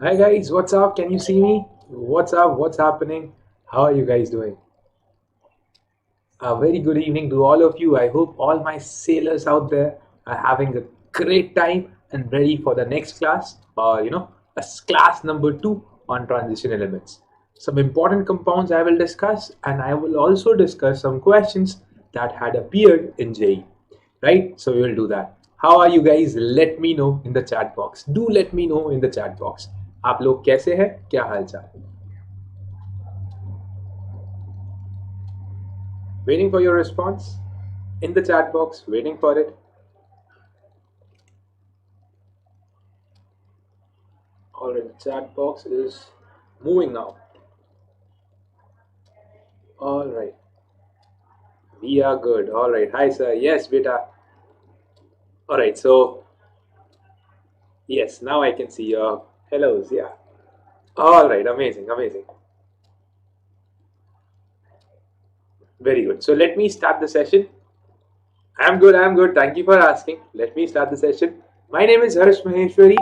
Hi guys, what's up? Can you see me? What's up? What's happening? How are you guys doing? A very good evening to all of you. I hope all my sailors out there are having a great time and ready for the next class, class number 2 on transition elements. Some important compounds I will discuss, and I will also discuss some questions that had appeared in JEE. Right? So we will do that. How are you guys? Let me know in the chat box. Do let me know in the chat box. आप लोग कैसे हैं? क्या हालचाल? Waiting for your response in the chat box. Waiting for it. Alright, the chat box is moving now. Alright. We are good. Alright. Hi sir. Yes, beta. Alright, so yes, now I can see your hellos. Yeah. Alright, amazing, amazing. Very good. So let me start the session. I'm good. Thank you for asking. Let me start the session. My name is Harsh Maheshwari.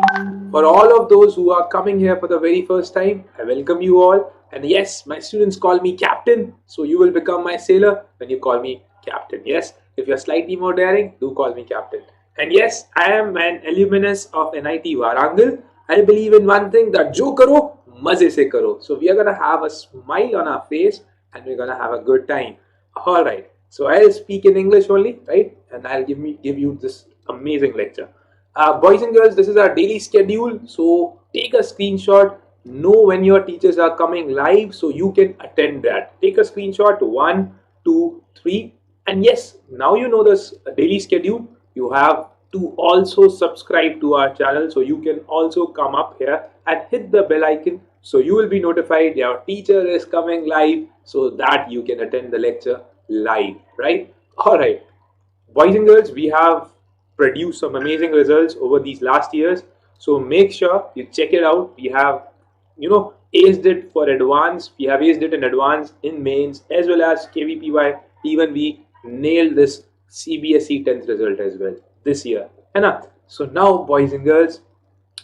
For all of those who are coming here for the very first time, I welcome you all. And yes, my students call me Captain. So you will become my sailor when you call me Captain. Yes, if you're slightly more daring, do call me Captain. And yes, I am an alumnus of NIT Warangal. I believe in one thing, that jo karo, maze se karo. So we are going to have a smile on our face and we're going to have a good time. All right. So I'll speak in English only, right? And I'll give you this amazing lecture. Boys and girls, this is our daily schedule. So take a screenshot. Know when your teachers are coming live so you can attend that. Take a screenshot. 1, 2, 3. And yes, now you know this daily schedule. You have to also subscribe to our channel so you can also come up here and hit the bell icon so you will be notified your teacher is coming live so that you can attend the lecture live, right? All right, boys and girls, we have produced some amazing results over these last years, so make sure you check it out. We have aced it for advanced. We have aced it in advanced, in mains, as well as KVPY. Even we nailed this CBSE 10th result as well this year. So now, boys and girls,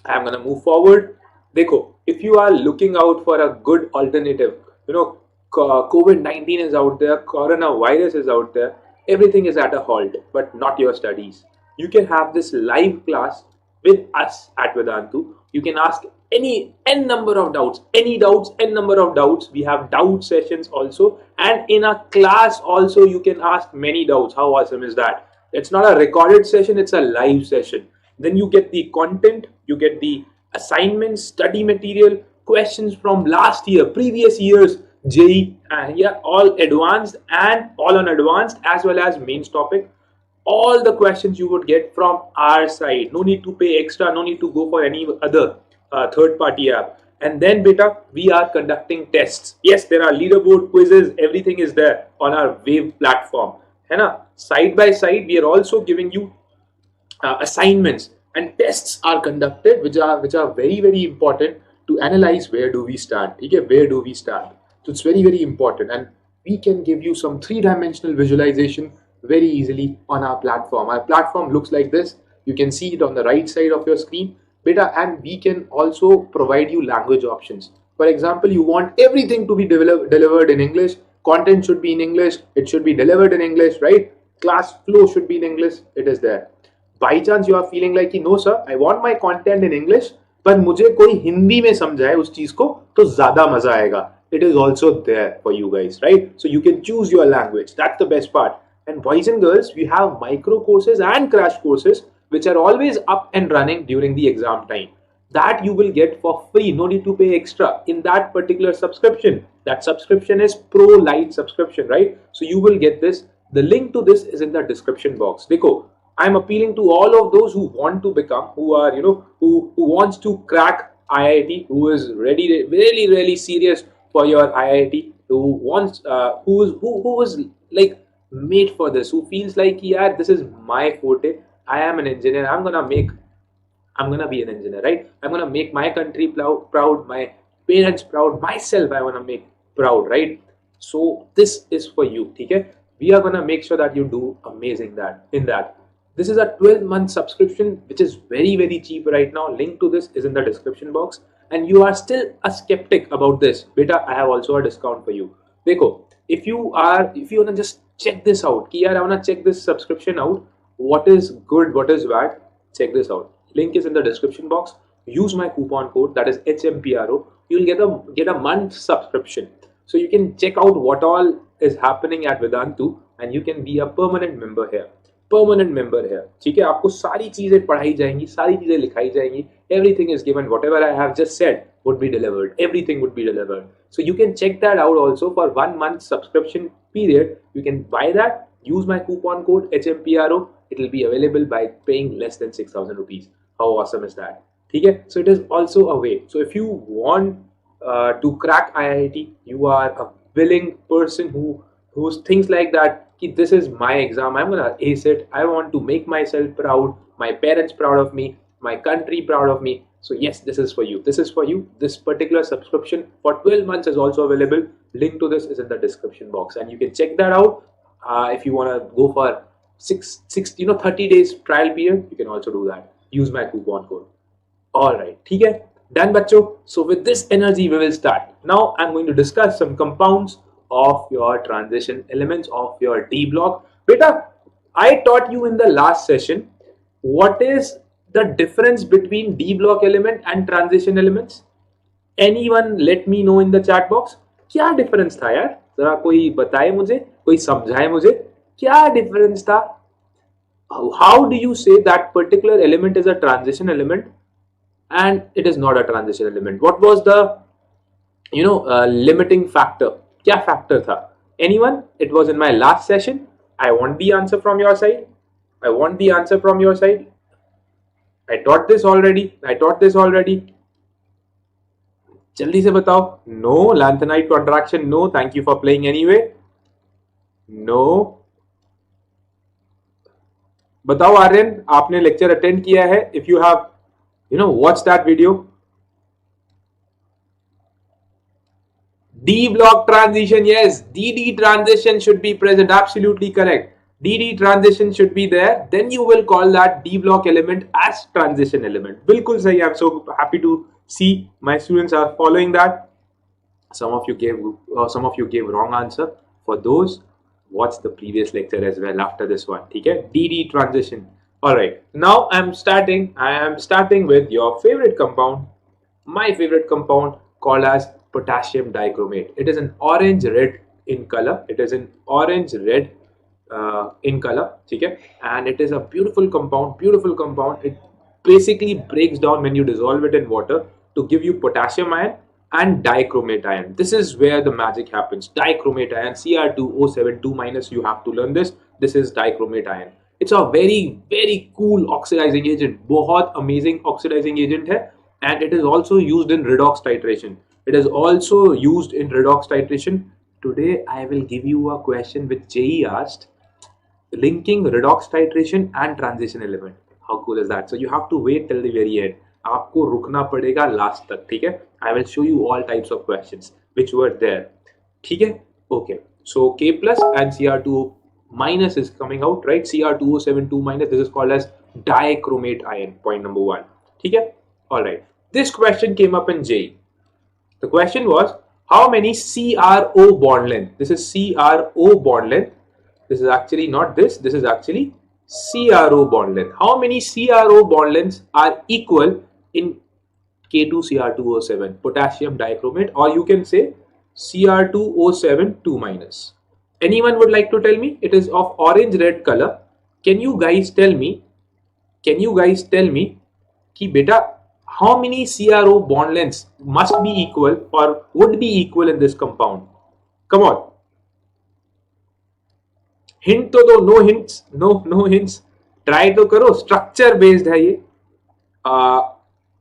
I'm gonna move forward. Dekho, if you are looking out for a good alternative, COVID-19 is out there, coronavirus is out there, everything is at a halt, but not your studies. You can have this live class with us at Vedantu. You can ask any n number of doubts, n number of doubts. We have doubt sessions also, and in a class also you can ask many doubts. How awesome is that? It's not a recorded session, it's a live session. Then you get the content, you get the assignments, study material, questions from last year, previous years, JEE, and yeah, all advanced and all on advanced as well as mains topic. All the questions you would get from our side. No need to pay extra, no need to go for any other third party app. And then beta, we are conducting tests. Yes, there are leaderboard quizzes, everything is there on our Wave platform. Side by side, we are also giving you assignments, and tests are conducted which are very, very important to analyze where do we stand. Okay, where do we stand? So it's very, very important, and we can give you some three-dimensional visualization very easily on our platform. Our platform looks like this. You can see it on the right side of your screen, beta, and we can also provide you language options. For example, you want everything to be delivered in English. Content should be in English. It should be delivered in English, right? Class flow should be in English. It is there. By chance you are feeling like, no sir, I want my content in English, पर मुझे कोई हिंदी में समझाए उस चीज को तो ज्यादा मजा आएगा. It is also there for you guys, right? So you can choose your language. That's the best part. And boys and girls, we have micro courses and crash courses which are always up and running during the exam time. That you will get for free, no need to pay extra in that particular subscription. That subscription is Pro Lite subscription, right? So you will get this. The link to this is in the description box. Dekho, I'm appealing to all of those who want to become, who are, who wants to crack IIT, who is ready, really, really serious for your IIT, who wants, who is like made for this, who feels like, yeah, this is my forte. I am an engineer. I'm gonna be an engineer, right? I'm gonna make my country proud, my parents proud, myself I wanna make proud, right? So this is for you, okay? We are gonna make sure that you do amazing in that. This is a 12-month subscription which is very, very cheap right now. Link to this is in the description box. and you are still a skeptic about this, beta, I have also a discount for you. देखो, if you wanna just check this out, कि यार I wanna check this subscription out, what is good, what is bad, check this out. Link is in the description box. Use my coupon code, that is HMPRO. You'll get a month subscription, so you can check out what all is happening at Vedantu, and you can be a permanent member here. ठीक है, आपको सारी चीजें पढ़ाई जाएंगी, सारी चीजें लिखाई जाएंगी. Everything is given. Whatever I have just said would be delivered. Everything would be delivered. So you can check that out also for 1 month subscription period. You can buy that. Use my coupon code HMPRO. It will be available by paying less than 6,000 rupees. How awesome is that? ठीक है. So it is also a way. So if you want to crack IIT, you are a willing person who thinks like that. This is my exam, I'm gonna ace it, I want to make myself proud, my parents proud of me, my country proud of me. So yes, this is for you. This particular subscription for 12 months is also available. Link to this is in the description box, and you can check that out. If you want to go for 30 days trial period, you can also do that. Use my coupon code. All right, ठीक है, done बच्चों. So with this energy we will start. Now I'm going to discuss some compounds of your transition elements of your D block. Beta, I taught you in the last session what is the difference between D block element and transition elements. Anyone let me know in the chat box. क्या difference था यार, जरा कोई बताए मुझे, कोई समझाए मुझे क्या difference था. How do you say that particular element is a transition element and it is not a transition element? What was the limiting factor? क्या factor था? Anyone? It was in my last session. I want the answer from your side. I taught this already. जल्दी से बताओ. No. Lanthanide contraction. No. Thank you for playing anyway. No. बताओ आर्यन, आपने lecture attend किया है? If you have watched that video. D block transition, yes. DD transition should be present. Absolutely correct. DD transition should be there. Then you will call that D block element as transition element. बिल्कुल सही. I'm so happy to see my students are following that. Some of you gave wrong answer. For those, watch the previous lecture as well after this one. ठीक है? DD transition. All right. Now I am starting with your favorite compound, my favorite compound, called as potassium dichromate. It is an orange red in color. ठीक है, and it is a beautiful compound. It basically breaks down when you dissolve it in water to give you potassium ion and dichromate ion. This is where the magic happens. Dichromate ion, Cr2O7 2-, you have to learn this. This is dichromate ion. It's a very very cool oxidizing agent. बहुत amazing oxidizing agent है, and it is also used in redox titration. Today I will give you a question which JEE asked, linking redox titration and transition element. How cool is that? So you have to wait till the very end. आपको रुकना पड़ेगा last तक, ठीक है? I will show you all types of questions which were there. ठीक है? Okay. So K plus and Cr2- is coming out, right? Cr2O7 2-, this is called as dichromate ion. Point number 1. ठीक है? All right. This question came up in JEE. The question was, how many CRO bond length? This is CRO bond length. This is actually not this. This is actually CRO bond length. How many CRO bond lengths are equal in K2Cr2O7, potassium dichromate, or you can say Cr2O7 2-. Anyone would like to tell me? It is of orange red color. Can you guys tell me? कि बेटा, how many CRO bond lengths must be equal or would be equal in this compound? Come on. Hint तो दो. No hints. No hints. Try तो करो. Structure based है ये.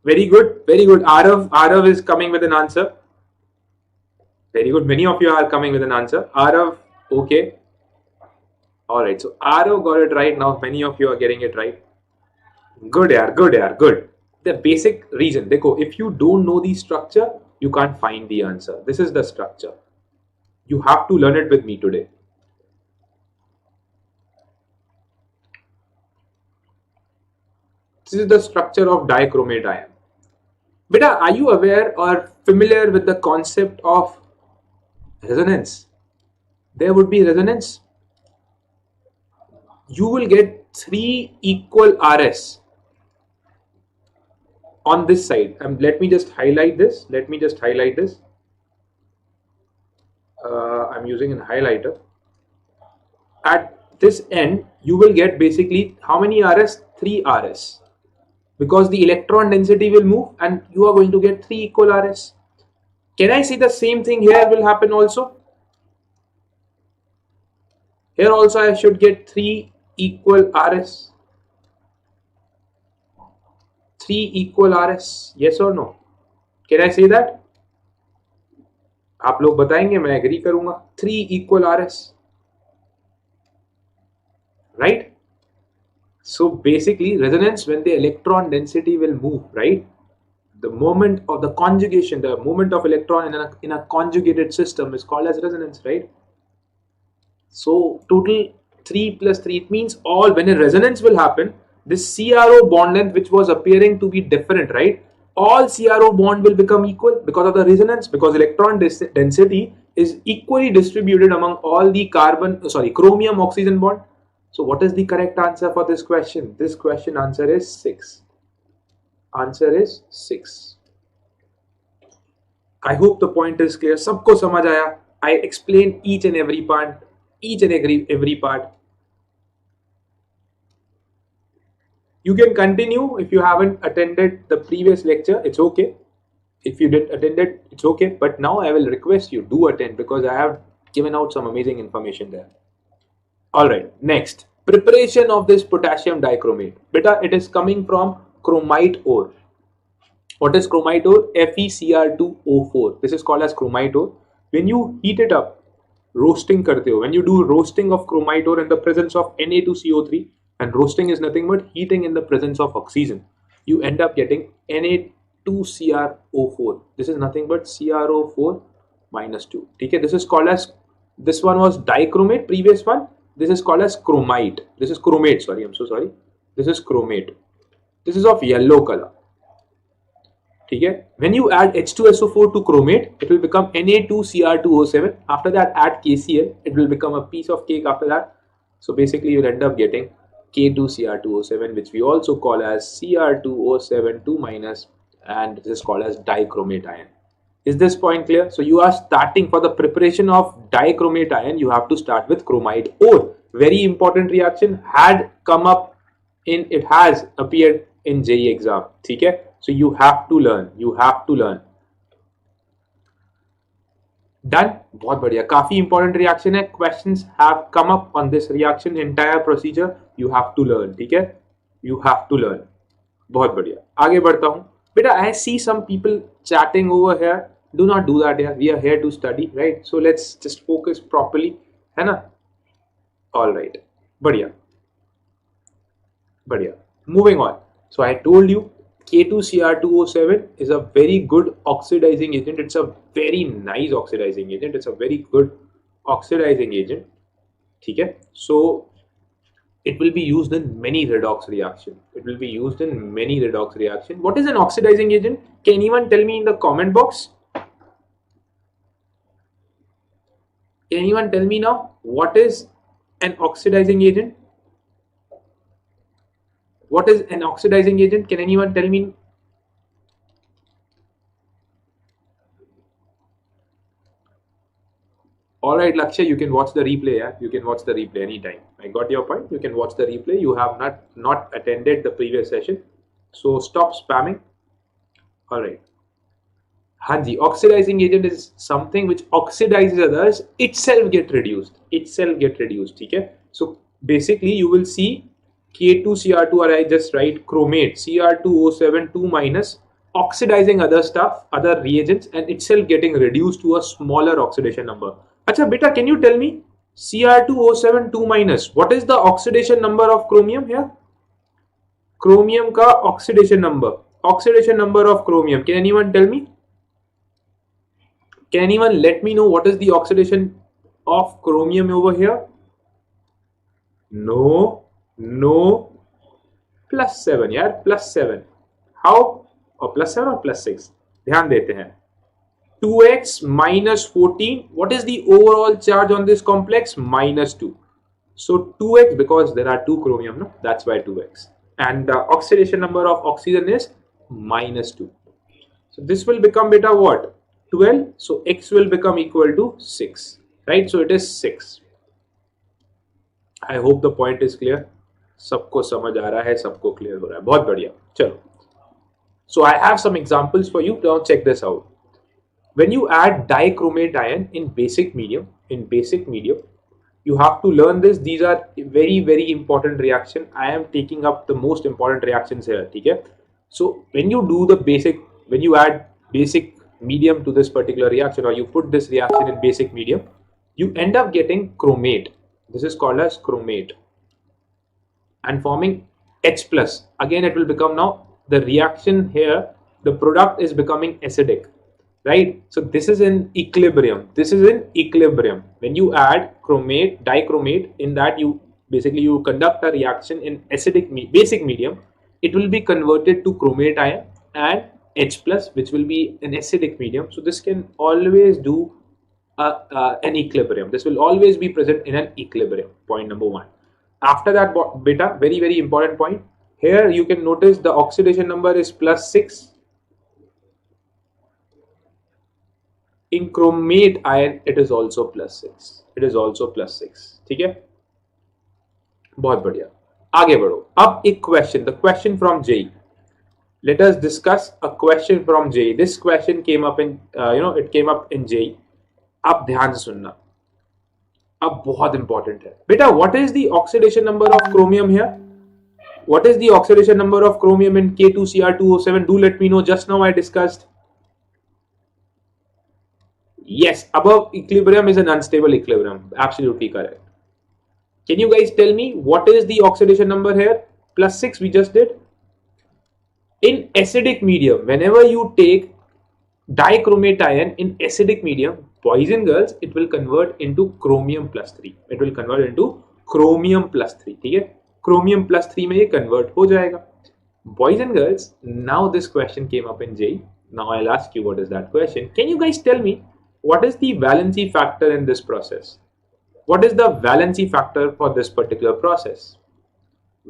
Very good. Arav is coming with an answer. Very good. Many of you are coming with an answer. Arav, okay. Alright, so Arav got it right. Now many of you are getting it right. Good yaar, good. The basic reason, देखो, if you don't know the structure, you can't find the answer. This is the structure. You have to learn it with me today. This is the structure of dichromate ion. Beta, are you aware or familiar with the concept of resonance? There would be resonance. You will get 3 equal RS on this side. Let me just highlight this. I'm using a highlighter. At this end, you will get basically how many RS? 3 RS. Because the electron density will move and you are going to get 3 equal RS. Can I see the same thing here will happen also? Here also I should get 3 equal RS. 3 equal RS. Yes or no? Can I say that? आप लोग बताएंगे, मैं agree करूंगा. 3 equal RS. Right? So basically resonance, when the electron density will move, right? The moment of the conjugation, the moment of electron in a conjugated system is called as resonance, right? So total 3 plus 3, it means all, when a resonance will happen, this CRO bond length which was appearing to be different, right? All CRO bond will become equal because of the resonance, because electron density is equally distributed among all the chromium oxygen bond. So what is the correct answer for this question? This question answer is 6. Answer is 6. I hope the point is clear. Sabko samajh aaya? I explained each and every part. You can continue if you haven't attended the previous lecture. It's okay. If you didn't attend it, it's okay. But now I will request you do attend because I have given out some amazing information there. Alright, next. Preparation of this potassium dichromate. Beta, it is coming from chromite ore. What is chromite ore? FeCr2O4. This is called as chromite ore. When you heat it up, roasting karte ho, when you do roasting of chromite ore in the presence of Na2CO3, and roasting is nothing but heating in the presence of oxygen, you end up getting Na2CrO4. This is nothing but CrO4 minus 2. Okay, this is called as, this one was dichromate, previous one. This is called as chromite. This is chromate, sorry, I'm so sorry. This is chromate. This is of yellow color. Okay? When you add H2SO4 to chromate, it will become Na2Cr2O7. After that, add KCl. It will become a piece of cake after that. So basically, you'll end up getting K2Cr2O7, which we also call as Cr2O7 2 minus, and this is called as dichromate ion. Is this point clear? So you are starting for the preparation of dichromate ion. You have to start with chromite ore. Very important reaction had come up in, it has appeared in JEE exam. Okay? So you have to learn. Done? बहुत बढ़िया. काफी important reaction है. Questions have come up on this reaction. Entire procedure you have to learn. ठीक है? You have to learn. बहुत बढ़िया. आगे बढ़ता हूँ. Beta, I see some people chatting over here. Do not do that here. We are here to study, right? So let's just focus properly. है ना? All right. बढ़िया. Moving on. So I told you K2Cr2O7 is a very good oxidizing agent. It's a very nice oxidizing agent. It's a very good oxidizing agent. Okay? So it will be used in many redox reactions. What is an oxidizing agent? Can anyone tell me in the comment box? Can anyone tell me now what is an oxidizing agent? What is an oxidizing agent? Can anyone tell me? Alright, Lakshya, you can watch the replay. Yeah? You can watch the replay anytime. I got your point. You can watch the replay. You have not attended the previous session. So stop spamming. Alright. Hanji, oxidizing agent is something which oxidizes others, itself get reduced. Okay? So basically you will see K2Cr2, or I just write chromate, Cr2O7 2 minus, oxidizing other stuff, other reagents, and itself getting reduced to a smaller oxidation number. Acha beta, can you tell me Cr2O7 2 minus, what is the oxidation number of chromium here? Chromium ka oxidation number of chromium. Can anyone tell me? Can anyone let me know what is the oxidation of chromium over here? No, +7, yeah, +7. How? और +7 और +6. ध्यान देते हैं. 2x minus 14. What is the overall charge on this complex? -2. So 2x, because there are 2 chromium, no? That's why 2x. And the oxidation number of oxygen is -2. So this will become beta what? 12. So x will become equal to 6. Right? So it is 6. I hope the point is clear. सबको समझ आ रहा है, सबको clear हो रहा है. बहुत बढ़िया. चलो. So I have some examples for you. Now check this out. When you add dichromate ion in basic medium, you have to learn this. These are very, very important reaction. I am taking up the most important reactions here. Okay? So when you do the basic, when you add basic medium to this particular reaction, or you put this reaction in basic medium, you end up getting chromate. This is called as chromate, and forming H plus. Again, it will become now the reaction here. The product is becoming acidic. Right, so this is in equilibrium. This is in equilibrium. When you add chromate, dichromate, in that you conduct a reaction in acidic basic medium. It will be converted to chromate ion and H plus, which will be an acidic medium. So this can always do an equilibrium. This will always be present in an equilibrium. Point number 1. After that, beta, very, very important point. Here you can notice the oxidation number is +6. In chromate ion, it is also +6. It is also +6. ठीक है? बहुत बढ़िया. आगे बढ़ो. अब एक question. The question from JEE. Let us discuss a question from JEE. This question came up in, it came up in JEE. अब ध्यान से सुनना. अब बहुत important है. बेटा, what is the oxidation number of chromium here? What is the oxidation number of chromium in K2Cr2O7? Do let me know. Just now I discussed. Yes, above equilibrium is an unstable equilibrium. Absolutely correct. Can you guys tell me what is the oxidation number here? +6 we just did. In acidic medium, whenever you take dichromate ion in acidic medium, boys and girls, it will convert into chromium +3. It will convert into chromium +3. ठीक है? Chromium +3 में ये convert हो जाएगा. Boys and girls, now this question came up in JEE. Now I'll ask you, what is that question? Can you guys tell me what is the valency factor in this process? What is the valency factor for this particular process?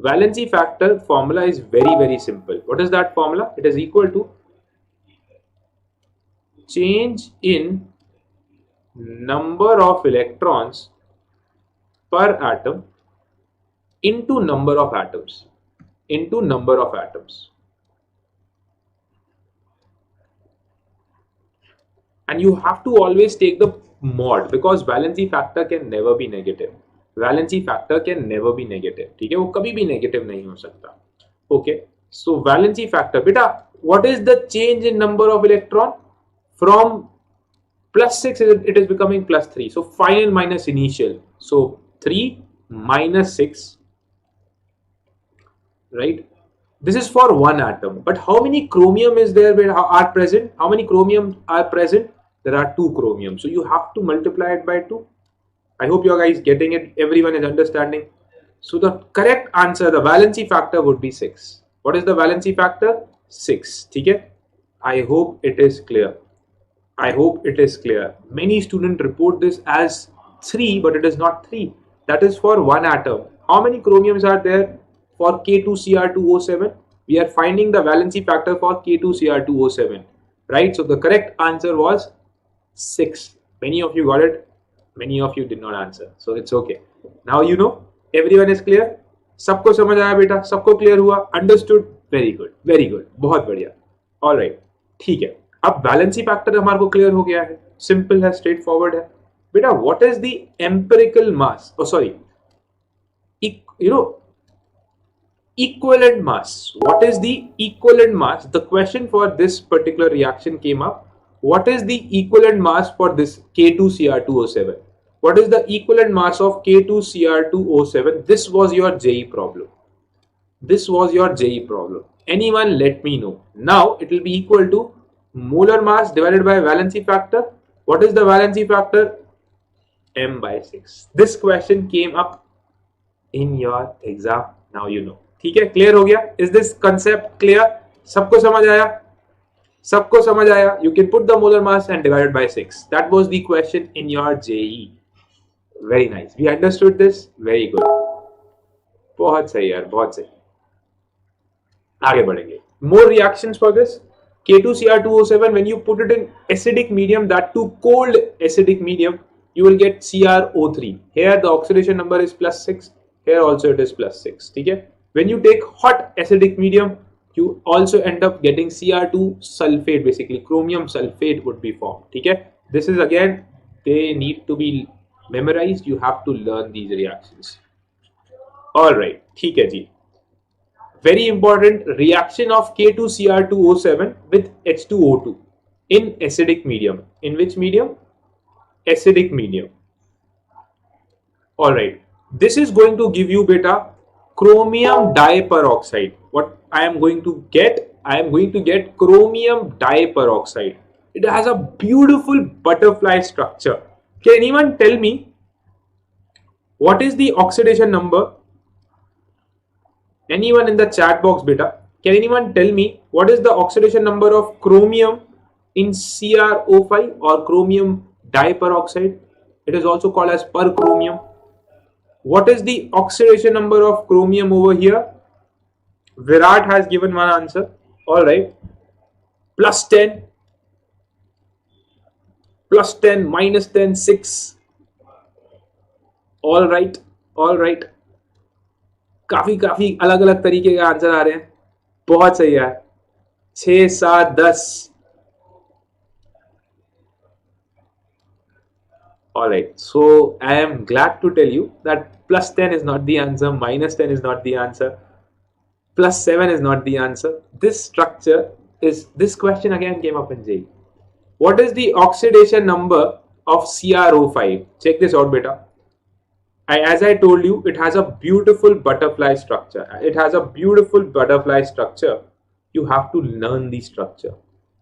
Valency factor formula is very, very simple. What is that formula? It is equal to change in number of electrons per atom into number of atoms. Into number of atoms. And you have to always take the mod, because valency factor can never be negative. Valency factor can never be negative. ठीक है? वो कभी भी negative नहीं हो सकता. Okay. So valency factor, beta, what is the change in number of electron? From +6, it is becoming +3. So final minus initial. So 3 minus 6. Right? This is for one atom. But how many chromium is there are present? How many chromium are present? There are 2 chromium. So you have to multiply it by 2. I hope you guys getting it. Everyone is understanding. So the correct answer, the valency factor would be 6. What is the valency factor? 6. ठीक है? I hope it is clear. I hope it is clear. Many students report this as 3, but it is not 3. That is for one atom. How many chromiums are there for K2Cr2O7? We are finding the valency factor for K2Cr2O7. Right? So the correct answer was 6. Many of you got it. Many of you did not answer. So it's okay. Now you know. Everyone is clear. सबको समझ आया बेटा? सबको clear हुआ? Understood? Very good. Very good. बहुत बढ़िया. All right. ठीक है. अब valency factor हमारे को clear हो गया है. Simple है, straightforward है. बेटा, what is the empirical mass? Oh, sorry. Equivalent mass. What is the equivalent mass? The question for this particular reaction came up. What is the equivalent mass for this K2Cr2O7? What is the equivalent mass of K2Cr2O7? This was your JEE problem. This was your JEE problem. Anyone let me know. Now it will be equal to molar mass divided by valency factor. What is the valency factor? m/6. This question came up in your exam. Now you know. ठीक है? Clear हो गया? Is this concept clear? सबको समझ आया? सबको समझ आया? You can put the molar mass and divide it by 6. That was the question in your JEE. Very nice. We understood this. Very good. बहुत सही यार, बहुत सही. आगे बढ़ेंगे. More reactions for this. K2Cr2O7, when you put it in acidic medium, that too cold acidic medium, you will get CrO3. Here the oxidation number is +6. Here also it is +6. Okay? When you take hot acidic medium, you also end up getting Cr2 sulfate, basically chromium sulfate would be formed. Okay? This is again, they need to be memorized. You have to learn these reactions. Alright, ठीक है जी. Very important, reaction of K2Cr2O7 with H2O2 in acidic medium. In which medium? Acidic medium. Alright, this is going to give you beta chromium diperoxide. What I am going to get? I am going to get chromium diperoxide. It has a beautiful butterfly structure. Can anyone tell me what is the oxidation number? Anyone in the chat box beta, can anyone tell me what is the oxidation number of chromium in CrO5 or chromium diperoxide? It is also called as perchromium. What is the oxidation number of chromium over here? Virat has given one answer. Alright. +10, +10, -10, 6. Alright, alright. काफी अलग अलग तरीके के answer आ रहे हैं. बहुत सही है. 6, 7, 10. Alright, so I am glad to tell you that +10 is not the answer, -10 is not the answer, +7 is not the answer. This structure is, this question again came up in JEE. What is the oxidation number of CrO5? Check this out beta. As I told you, it has a beautiful butterfly structure. It has a beautiful butterfly structure. You have to learn the structure.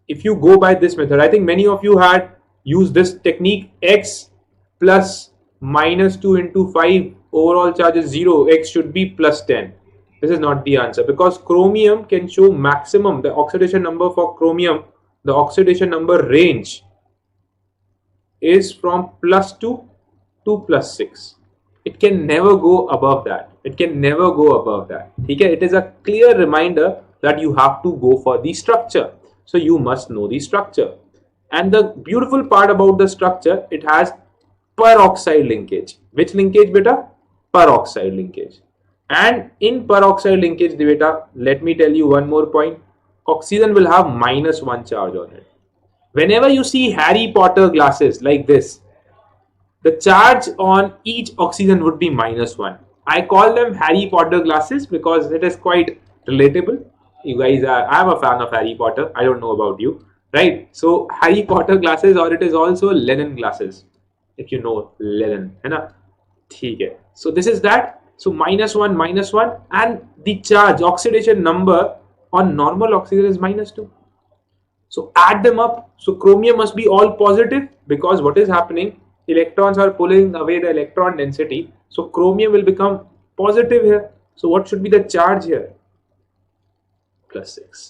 If you go by this method, I think many of you had used this technique, x plus -2 into 5, overall charge is 0, x should be +10. This is not the answer because chromium can show maximum, the oxidation number for chromium, the oxidation number range is from +2 to +6. It can never go above that. It can never go above that. Okay? It is a clear reminder that you have to go for the structure. So you must know the structure. And the beautiful part about the structure, it has peroxide linkage. Which linkage beta? Peroxide linkage. And in peroxide linkage beta, let me tell you one more point. Oxygen will have -1 charge on it. Whenever you see Harry Potter glasses like this, the charge on each oxygen would be -1. I call them Harry Potter glasses because it is quite relatable. You guys are, I'm a fan of Harry Potter. I don't know about you, right? So Harry Potter glasses, or it is also Lennon glasses. If you know Lennon, है ना? ठीक है. So this is that. So -1, -1, and the charge, oxidation number on normal oxygen is -2. So add them up. So chromium must be all positive because what is happening? Electrons are pulling away the electron density. So chromium will become positive here. So what should be the charge here? +6.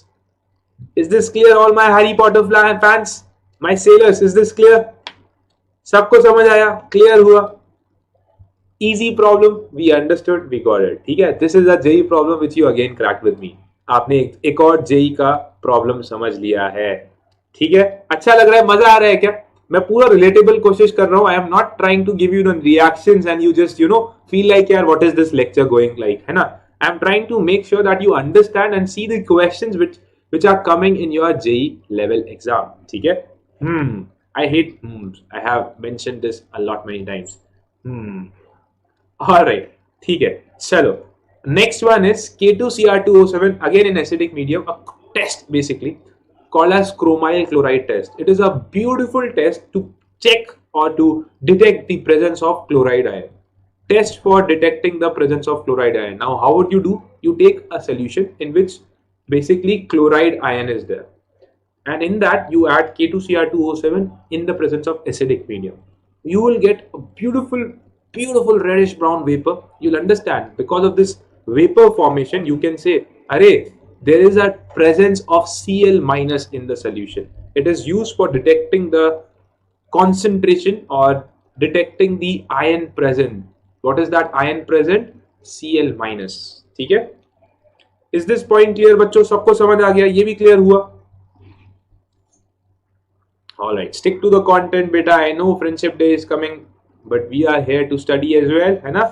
Is this clear, all my Harry Potter fans? My sailors, is this clear? सबको समझ आया? Clear हुआ? Easy problem. We understood. We got it. ठीक है? This is a JEE problem which you again cracked with me. आपने एक और JEE का प्रॉब्लम समझ लिया है. ठीक है? अच्छा लग रहा है? मजा आ रहा है क्या? मैं पूरा रिलेटेबल कोशिश कर रहा हूँ. I am not trying to give you the reactions and you just feel like यार what is this lecture going like, है ना. I am trying to make sure that you understand and see the questions which are coming in your JEE level exam. ठीक है. I hate I have mentioned this a lot many times. Alright, ठीक है. चलो, next one is K2Cr2O7 again in acidic medium, a test basically called as Chromyl chloride test. It is a beautiful test to check or to detect the presence of chloride ion. Test for detecting the presence of chloride ion. Now, how would you do? You take a solution in which basically chloride ion is there, and in that you add K2Cr2O7 in the presence of acidic medium. You will get a beautiful reddish brown vapor. You'll understand because of this vapor formation. You can say, "Arey, there is a presence of Cl minus in the solution. It is used for detecting the concentration or detecting the ion present. What is that ion present? Cl minus. ठीक है? Is this point clear बच्चों? सबको समझ आ गया? ये भी clear हुआ? All right, stick to the content, beta. I know Friendship Day is coming, but we are here to study as well, है ना?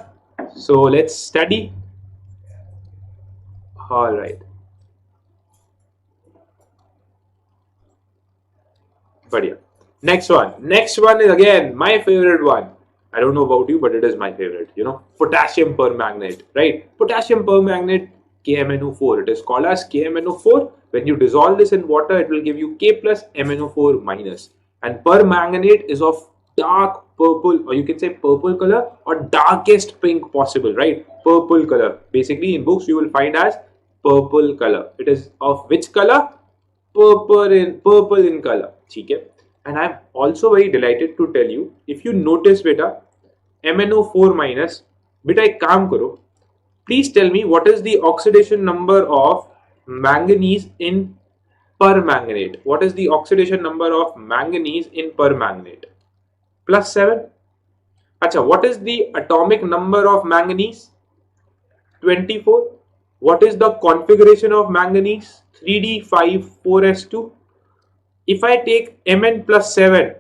So let's study. All right. बढ़िया. Next one is again my favorite one. I don't know about you, but it is my favorite. You know, potassium permanganate, right? Potassium permanganate, KMnO4. It is called as KMnO4. When you dissolve this in water, it will give you K plus MnO4 minus. And permanganate is of dark purple, or you can say purple color, or darkest pink possible, right? Purple color. Basically, in books you will find as purple color. It is of which color? Purple in color. ठीक है? And I'm also very delighted to tell you, if you notice beta, MnO4 minus, beta एक काम करो, please tell me what is the oxidation number of manganese in permanganate. What is the oxidation number of manganese in permanganate? +7. Acha, what is the atomic number of manganese? 24. What is the configuration of manganese? 3d5 4s2. If I take Mn plus 7,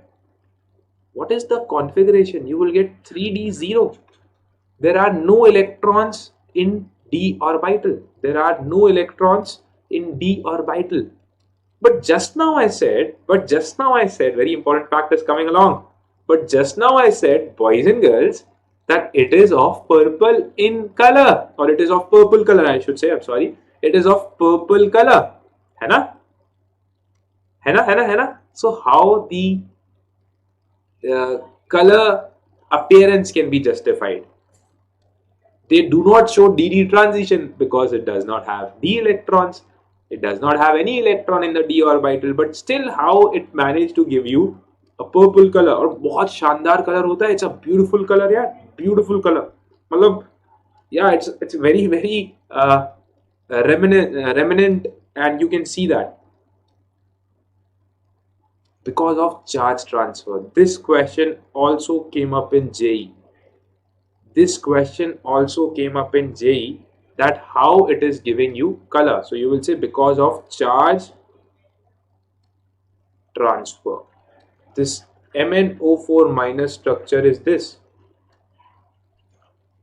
what is the configuration? You will get 3d0. There are no electrons in d orbital. There are no electrons in d orbital. But just now I said, very important fact is coming along. But just now I said, boys and girls, that it is of purple in color, or it is of purple color, I should say. I'm sorry. It is of purple color. है ना? है ना? So how the color appearance can be justified? They do not show DD transition because it does not have d electrons. It does not have any electron in the d orbital, but still how it managed to give you a purple color. और बहुत शानदार color होता है. It's a beautiful color, यार. Beautiful color. मतलब, yeah, it's very remnant, and you can see that because of charge transfer. This question also came up in JEE. That how it is giving you color. So you will say because of charge transfer. This MnO4 minus structure is this.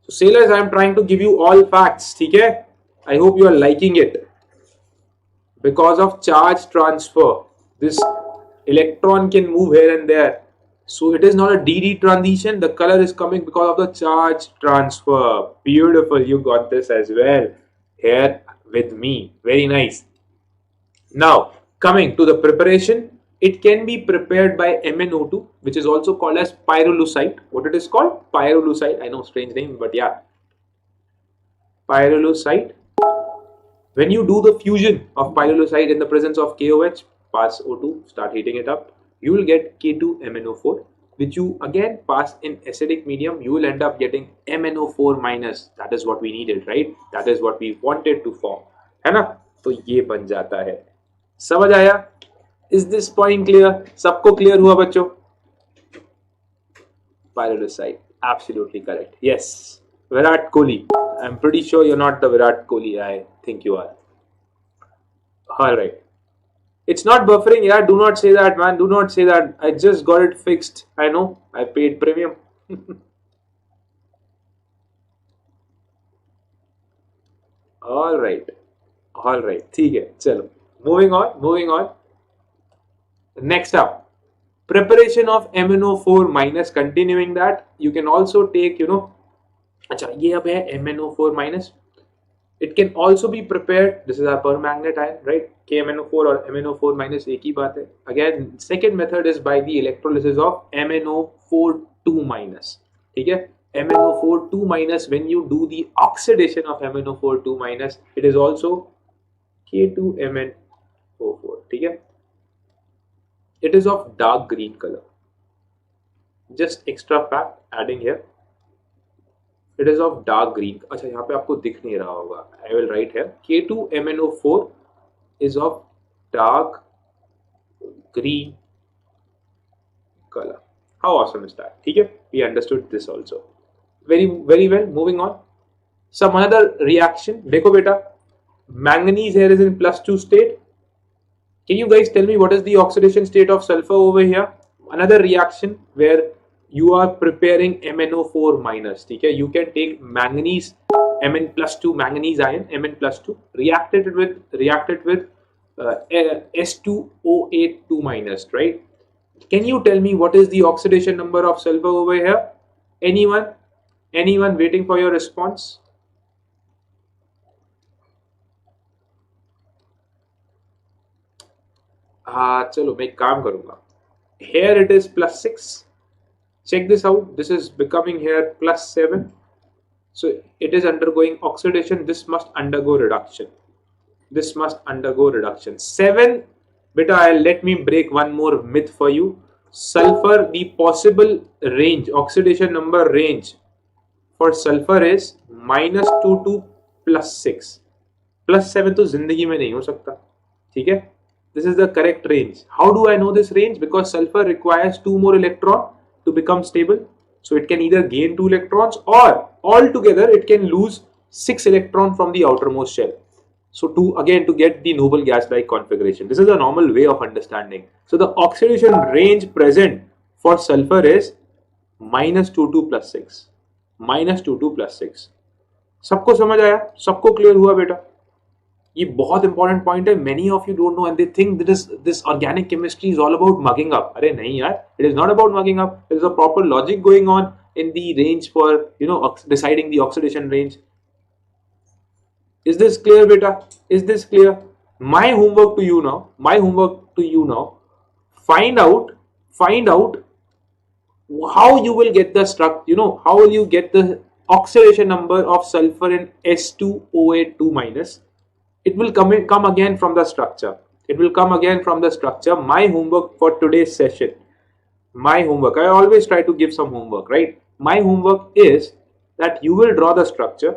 So sailors, I am trying to give you all facts. Okay? I hope you are liking it. Because of charge transfer, this electron can move here and there. So it is not a DD transition. The color is coming because of the charge transfer. Beautiful. You got this as well here with me. Very nice. Now, coming to the preparation, it can be prepared by MnO2, which is also called as pyrolusite. What it is called? Pyrolusite. I know, strange name, but yeah. Pyrolusite. When you do the fusion of pyrolusite in the presence of KOH, pass O2, start heating it up, you will get K2MnO4, which you again pass in acidic medium, you will end up getting MnO4 minus. That is what we needed, right? That is what we wanted to form. है ना? तो ये बन जाता है. समझ आया? Is this point clear? सबको clear हुआ बच्चों? Pyrolusite. Absolutely correct. Yes. Virat Kohli. I'm pretty sure you're not the Virat Kohli. I think you are. Alright. It's not buffering, yeah. Do not say that, man. Do not say that. I just got it fixed. I know. I paid premium. Alright. ठीक है. चलो. Moving on. Next up. Preparation of MnO4 minus. Continuing that, you can also take, अच्छा ये अब है MnO4 minus. It can also be prepared. This is our permanganate ion, right? KMnO4 or MnO4 minus एक ही बात है. Again, second method is by the electrolysis of MnO4 2 minus. ठीक है? MnO4 2 minus, when you do the oxidation of MnO4 2 minus, it is also K2MnO4. ठीक है? It is of dark green color. Just extra fact adding here. It is of dark green. अच्छा यहाँ पे आपको दिख नहीं रहा होगा. I will write here K2MnO4 is of dark green color. How awesome is that? Okay, we understood this also. Very well. Moving on. Some another reaction. Dekho beta, manganese here is in +2 state. Can you guys tell me what is the oxidation state of sulfur over here? Another reaction where you are preparing MnO4 minus. Okay, you can take manganese Mn+2 manganese ion Mn+2, react it with S2O8 2 minus, right? Can you tell me what is the oxidation number of sulfur over here? Anyone waiting for your response? चलो मैं एक काम करूंगा. Here it is +6. Check this out. This is becoming here +7. So it is undergoing oxidation. This must undergo reduction. 7. Beta, let me break one more myth for you. Sulfur, the possible range, oxidation number range for sulfur is -2 to +6. +7 तो जिंदगी में नहीं हो सकता. ठीक है? This is the correct range. How do I know this range? Because sulfur requires 2 more electrons to become stable. So it can either gain 2 electrons or altogether it can lose 6 electrons from the outermost shell. So to get the noble gas-like configuration. This is a normal way of understanding. So the oxidation range present for sulfur is -2 to +6. -2 to +6. सबको समझ आया? सबको clear हुआ बेटा? ये बहुत important point है. Many of you don't know and they think this organic chemistry is all about mugging up. अरे नहीं यार, it is not about mugging up. There is a proper logic going on in the range for deciding the oxidation range. Is this clear beta? Is this clear? My homework to you now, find out how you will get the how will you get the oxidation number of sulfur in S2O8 2 minus. It will come again from the structure. My homework for today's session, I always try to give some homework, right? My homework is that you will draw the structure,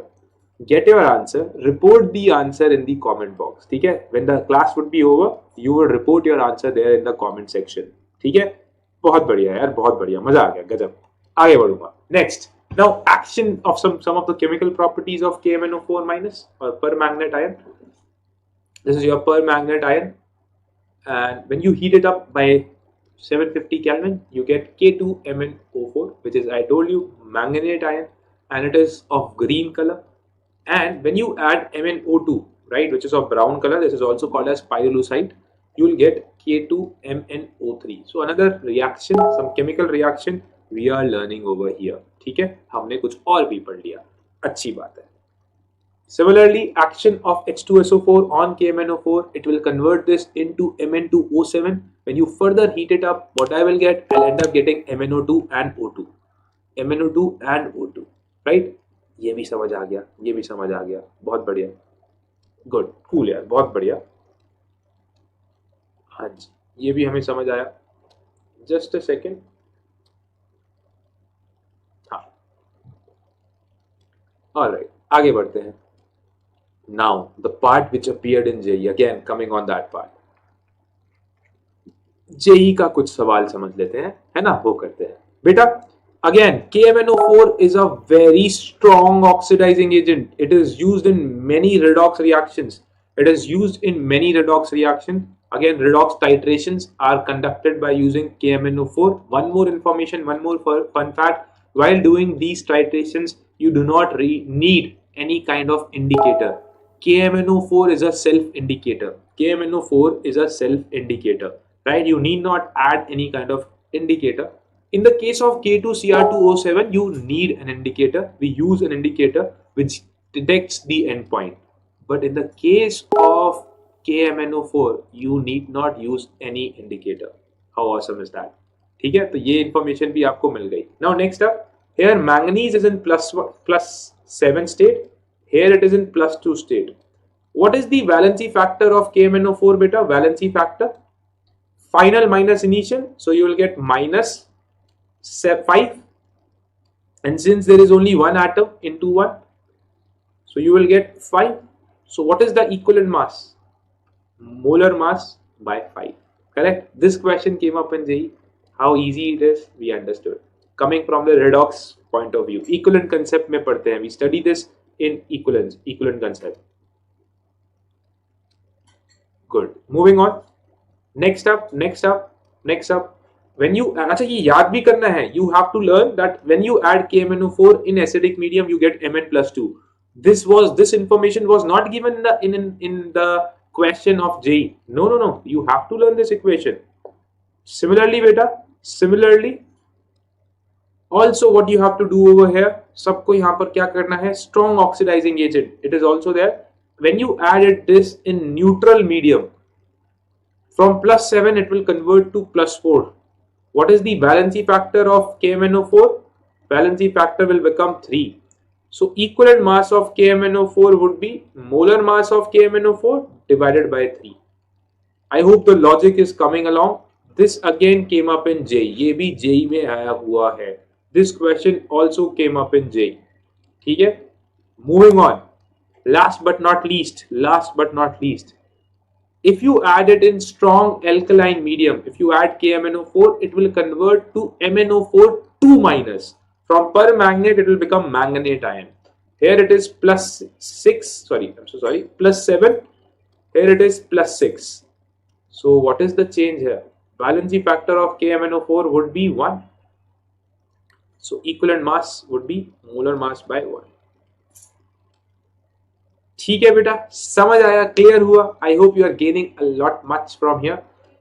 get your answer, report the answer in the comment box. ठीक है? When the class would be over, you will report your answer there in the comment section. ठीक है? बहुत बढ़िया यार, बहुत बढ़िया, मजा आ गया, गजब. आगे बढ़ूंगा. Next, now action of some of the chemical properties of KMnO4 minus or permanganate ion. This is your permanganate ion, and when you heat it up by 750 Kelvin, you get K2MnO4, which is, I told you, manganate ion, and it is of green color. And when you add MnO2, right, which is of brown color, this is also called as pyrolusite, you will get K2MnO3. So another reaction, some chemical reaction we are learning over here. ठीक है? हमने कुछ और भी पढ़ लिया. अच्छी बात है. Similarly, action of H2SO4 on KMnO4, it will convert this into Mn2O7. When you further heat it up, what I will get? I'll end up getting MnO2 and O2. MnO2 and O2, right? ये भी समझ आ गया, बहुत बढ़िया. Good, cool यार, बहुत बढ़िया. हाँ जी, ये भी हमें समझ आया. Just a second. हाँ. All right, आगे बढ़ते हैं. Now, the part which appeared in JEE, again coming on that part. JEE का कुछ सवाल समझ लेते हैं, है ना? वो करते हैं. बेटा, again, KMnO4 is a very strong oxidizing agent. It is used in many redox reactions. Again, redox titrations are conducted by using KMnO4. One more information, one more fun fact. While doing these titrations, you do not need any kind of indicator. KMnO4 is a self-indicator. Right? You need not add any kind of indicator. In the case of K2Cr2O7, you need an indicator. We use an indicator which detects the endpoint. But in the case of KMnO4, you need not use any indicator. How awesome is that? ठीक है? तो ये information भी आपको मिल गई. Now next up, here manganese is in +7 state. Here it is in +2 state. What is the valency factor of KMnO4 beta? Valency factor, final minus initial, so you will get -5, and since there is only one atom into 1, so you will get 5. So what is the equivalent mass? molar mass by 5. Correct? This question came up in JEE. How easy it is, we understood. Coming from the redox point of view, equivalent concept में पढ़ते हैं. We study this in equivalent concept. Good. Moving on. Next up. When you, अच्छा ये याद भी करना है. You have to learn that when you add KMnO4 in acidic medium, you get Mn+2. This information was not given in the question of JEE. No. You have to learn this equation. Similarly, also what you have to do over here, सबको यहाँ पर क्या करना है? Strong oxidizing agent. It is also there. When you added this in neutral medium, from +7 it will convert to +4. What is the valency factor of KMnO4? Valency factor will become 3. So equivalent mass of KMnO4 would be molar mass of KMnO4 divided by 3. I hope the logic is coming along. This again came up in JEE. ये भी JEE में आया हुआ है. This question also came up in JEE. ठीक है? Moving on. Last but not least. If you add it in strong alkaline medium, if you add KMnO4, it will convert to MnO4 2-. From permanganate, it will become manganate ion. Here it is +7. Here it is +6. So what is the change here? Valency factor of KMnO4 would be 1. So equivalent mass would be molar mass by 1. ठीक है बेटा, समझ आया, clear हुआ? I hope you are gaining a lot much from here.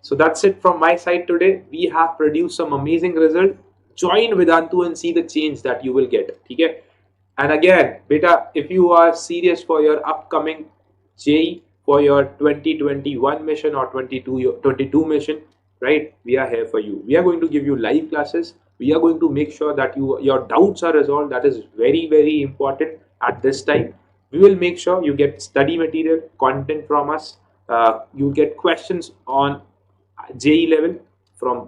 So that's it from my side today. We have produced some amazing result. Join Vedantu and see the change that you will get. ठीक है? And again, beta, if you are serious for your upcoming JEE, for your 2021 mission or 22 mission, right? We are here for you. We are going to give you live classes. We are going to make sure that your doubts are resolved. That is very, very important at this time. We will make sure you get study material, content from us. You get questions on JEE level from,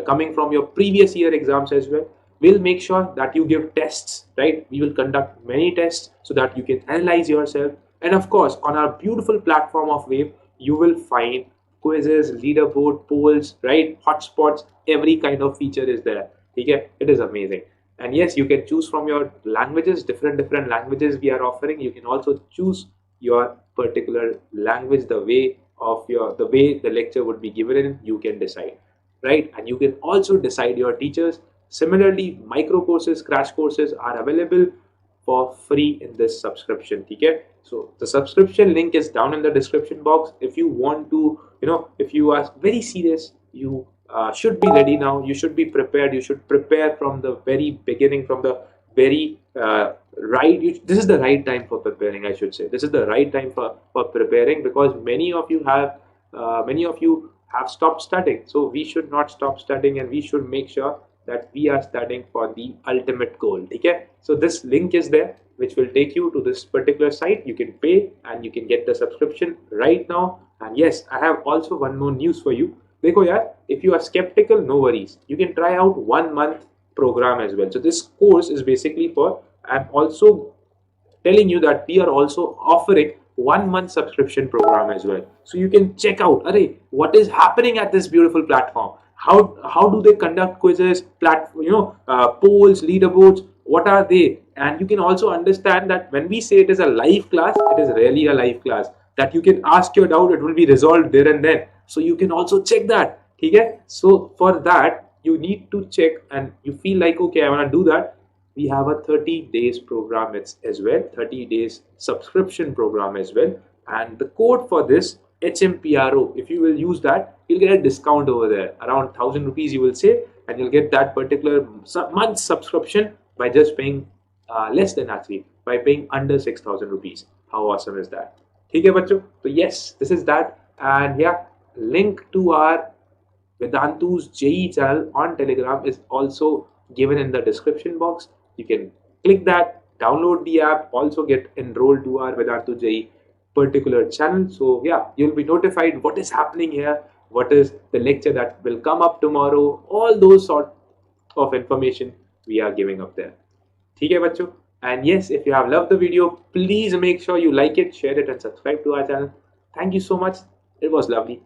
coming from your previous year exams as well. We'll make sure that you give tests, right? We will conduct many tests so that you can analyze yourself. And of course, on our beautiful platform of Wave, you will find quizzes, leaderboard, polls, right? Hotspots, every kind of feature is there. Okay? It is amazing. And yes, you can choose from your languages, different languages we are offering. You can also choose your particular language, the way the lecture would be given in, you can decide, right? And you can also decide your teachers. Similarly, micro courses, crash courses are available for free in this subscription. Okay? So the subscription link is down in the description box. If you want to, if you are very serious, you should be ready now. You should be prepared. You should prepare from the very beginning, from the very this is the right time for preparing, I should say. This is the right time for preparing, because many of you have stopped studying. So we should not stop studying, and we should make sure that we are studying for the ultimate goal. Okay? So this link is there, which will take you to this particular site. You can pay and you can get the subscription right now. And yes, I have also one more news for you. देखो यार, if you are skeptical, no worries. You can try out 1 month program as well. So this course is basically for, I'm also telling you that we are also offering 1 month subscription program as well. So you can check out, what is happening at this beautiful platform? How do they conduct quizzes, polls, leaderboards? What are they? And you can also understand that when we say it is a live class, it is really a live class. That you can ask your doubt, it will be resolved there and then. So you can also check that. Okay? So for that, you need to check, and you feel like, okay, I want to do that. We have a 30 days program as well, 30 days subscription program as well. And the code for this, HMPRO, if you will use that, you'll get a discount over there. Around 1,000 rupees you will save, and you'll get that particular month subscription by just paying less than, actually, by paying under 6,000 rupees. How awesome is that? ठीक है बच्चों? So yes, this is that. And yeah, link to our Vedantu's JEE channel on Telegram is also given in the description box. You can click that, download the app, also get enrolled to our Vedantu JEE particular channel. So yeah, you'll be notified what is happening here, what is the lecture that will come up tomorrow, all those sort of information we are giving up there. ठीक है बच्चों? And yes, if you have loved the video, please make sure you like it, share it, and subscribe to our channel. Thank you so much. It was lovely.